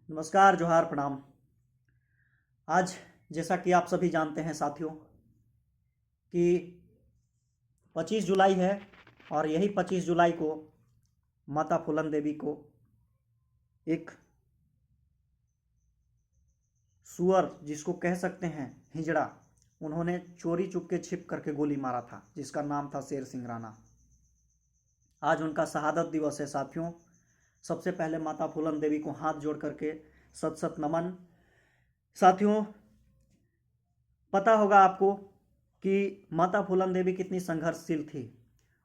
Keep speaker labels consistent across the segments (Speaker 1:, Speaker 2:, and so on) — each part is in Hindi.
Speaker 1: नमस्कार, जोहार, प्रणाम। आज जैसा कि आप सभी जानते हैं साथियों कि 25 जुलाई है और यही 25 जुलाई को माता फूलन देवी को एक सुअर, जिसको कह सकते हैं हिजड़ा, उन्होंने चोरी चुपके छिप करके गोली मारा था, जिसका नाम था शेर सिंह राणा। आज उनका शहादत दिवस है साथियों। सबसे पहले माता फूलन देवी को हाथ जोड़ करके सत सत नमन। साथियों, पता होगा आपको कि माता फूलन देवी कितनी संघर्षशील थी।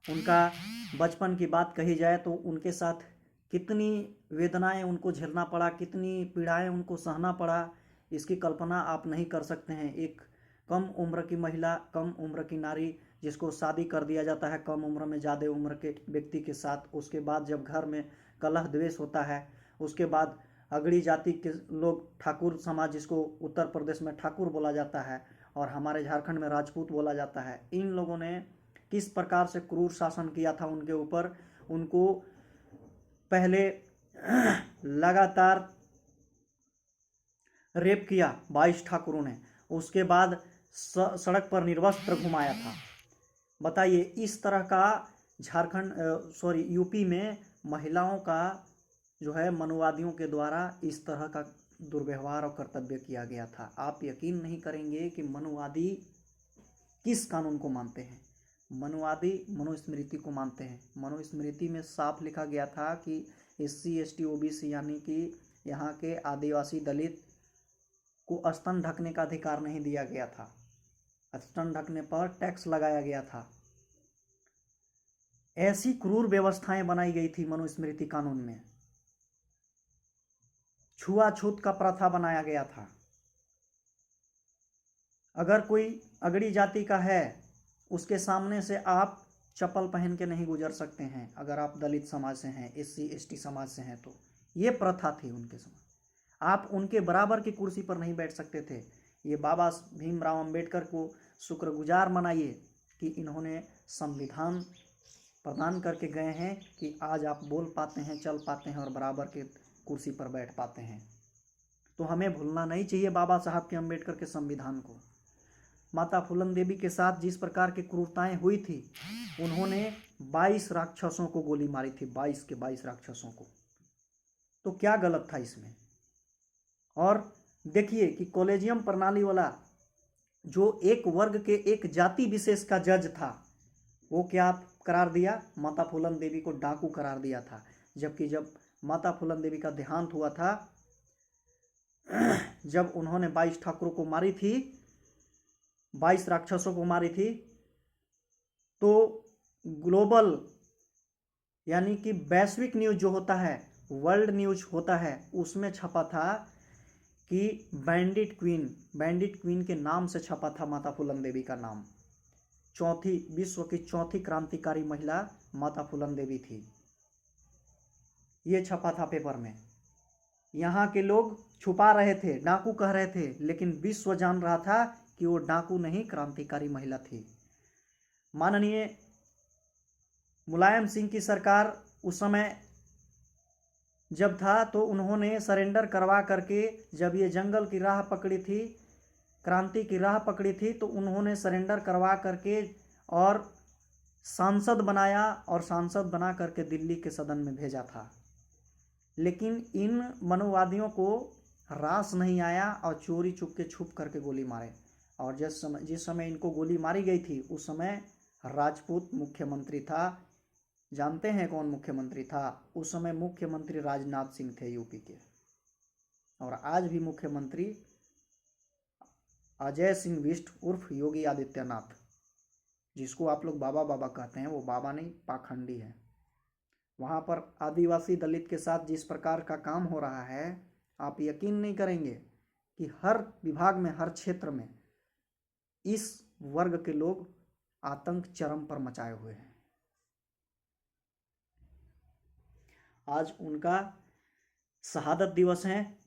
Speaker 1: उनका बचपन की बात कही जाए तो उनके साथ कितनी वेदनाएं उनको झेलना पड़ा, कितनी पीड़ाएं उनको सहना पड़ा, इसकी कल्पना आप नहीं कर सकते हैं। एक कम उम्र की महिला, कम उम्र की नारी, जिसको शादी कर दिया जाता है कम उम्र में ज़्यादा उम्र के व्यक्ति के साथ। उसके बाद जब घर में कलह द्वेष होता है, उसके बाद अगड़ी जाति के लोग, ठाकुर समाज, जिसको उत्तर प्रदेश में ठाकुर बोला जाता है और हमारे झारखंड में राजपूत बोला जाता है, इन लोगों ने किस प्रकार से क्रूर शासन किया था उनके ऊपर। उनको पहले लगातार रेप किया 22 ठाकुरों ने, उसके बाद सड़क पर निर्वस्त्र घुमाया था। बताइए, इस तरह का यूपी में महिलाओं का जो है मनुवादियों के द्वारा इस तरह का दुर्व्यवहार और कर्तव्य किया गया था। आप यकीन नहीं करेंगे कि मनुवादी किस कानून को मानते हैं। मनुवादी मनुस्मृति को मानते हैं। मनुस्मृति में साफ लिखा गया था कि SC ST OBC यानी कि यहाँ के आदिवासी दलित को स्तन ढकने का अधिकार नहीं दिया गया था। स्तन ढकने पर टैक्स लगाया गया था। ऐसी क्रूर व्यवस्थाएं बनाई गई थी मनुस्मृति कानून में। छुआछूत का प्रथा बनाया गया था। अगर कोई अगड़ी जाति का है, उसके सामने से आप चप्पल पहन के नहीं गुजर सकते हैं। अगर आप दलित समाज से हैं, SC ST समाज से हैं, तो ये प्रथा थी उनके समय। आप उनके बराबर की कुर्सी पर नहीं बैठ सकते थे। ये बाबा भीमराव अंबेडकर को शुक्रगुजार मनाइए कि इन्होंने संविधान प्रदान करके गए हैं कि आज आप बोल पाते हैं, चल पाते हैं और बराबर के कुर्सी पर बैठ पाते हैं। तो हमें भूलना नहीं चाहिए बाबा साहब के अंबेडकर के संविधान को। माता फूलन देवी के साथ जिस प्रकार की क्रूरताएं हुई थी, उन्होंने 22 राक्षसों को गोली मारी थी, 22 के 22 राक्षसों को। तो क्या गलत था इसमें। और देखिए कि कॉलेजियम प्रणाली वाला जो एक वर्ग के, एक जाति विशेष का जज था, वो क्या करार दिया, माता फूलन देवी को डाकू करार दिया था। जबकि जब माता फूलन देवी का देहांत हुआ था, जब उन्होंने 22 ठाकुरों को मारी थी, 22 राक्षसों को मारी थी, तो ग्लोबल यानी कि वैश्विक न्यूज जो होता है, वर्ल्ड न्यूज होता है, उसमें छपा था कि बैंडिट क्वीन के नाम से छपा था माता फूलन देवी का नाम। विश्व की चौथी क्रांतिकारी महिला माता फूलन देवी थी। ये छपा था पेपर में। यहाँ के लोग छुपा रहे थे, डाकू कह रहे थे, लेकिन विश्व जान रहा था कि वो डाकू नहीं, क्रांतिकारी महिला थी। माननीय मुलायम सिंह की सरकार उस समय जब था, तो उन्होंने सरेंडर करवा करके, जब ये जंगल की राह पकड़ी थी, क्रांति की राह पकड़ी थी, तो उन्होंने सरेंडर करवा करके और सांसद बनाया और सांसद बना करके दिल्ली के सदन में भेजा था। लेकिन इन मनुवादियों को रास नहीं आया और चोरी चुपके छुप करके गोली मारे। और जिस समय इनको गोली मारी गई थी, उस समय राजपूत मुख्यमंत्री था। जानते हैं कौन मुख्यमंत्री था? उस समय मुख्यमंत्री राजनाथ सिंह थे यूपी के। और आज भी मुख्यमंत्री अजय सिंह बिष्ट उर्फ योगी आदित्यनाथ, जिसको आप लोग बाबा बाबा कहते हैं, वो बाबा नहीं, पाखंडी है। वहाँ पर आदिवासी दलित के साथ जिस प्रकार का काम हो रहा है, आप यकीन नहीं करेंगे कि हर विभाग में, हर क्षेत्र में इस वर्ग के लोग आतंक चरम पर मचाए हुए हैं। आज उनका शहादत दिवस है।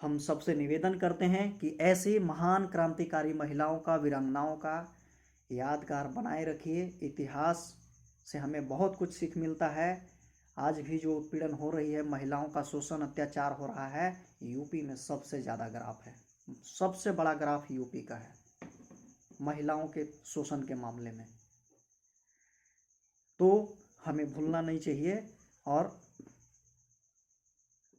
Speaker 1: हम सबसे निवेदन करते हैं कि ऐसी महान क्रांतिकारी महिलाओं का, वीरांगनाओं का यादगार बनाए रखिए। इतिहास से हमें बहुत कुछ सीख मिलता है। आज भी जो उत्पीड़न हो रही है, महिलाओं का शोषण अत्याचार हो रहा है, यूपी में सबसे ज़्यादा ग्राफ है, सबसे बड़ा ग्राफ यूपी का है महिलाओं के शोषण के मामले में। तो हमें भूलना नहीं चाहिए। और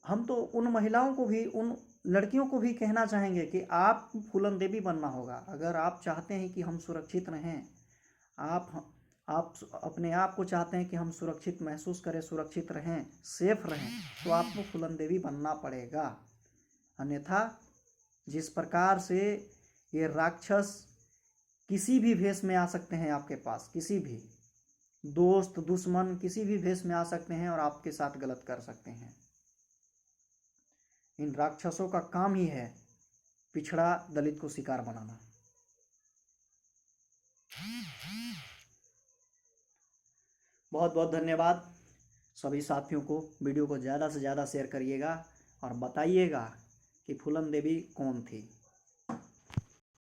Speaker 1: हम तो उन महिलाओं को भी, उन लड़कियों को भी कहना चाहेंगे कि आप फूलन देवी बनना होगा। अगर आप चाहते हैं कि हम सुरक्षित रहें, आप अपने आप को चाहते हैं कि हम सुरक्षित महसूस करें, सुरक्षित रहें, सेफ रहें, तो आपको फूलन देवी बनना पड़ेगा। अन्यथा जिस प्रकार से ये राक्षस किसी भी भेष में आ सकते हैं आपके पास, किसी भी दोस्त दुश्मन किसी भी भेष में आ सकते हैं और आपके साथ गलत कर सकते हैं। इन राक्षसों का काम ही है पिछड़ा दलित को शिकार बनाना। बहुत बहुत धन्यवाद सभी साथियों को। वीडियो को ज़्यादा से ज़्यादा शेयर करिएगा और बताइएगा कि फूलन देवी कौन थी।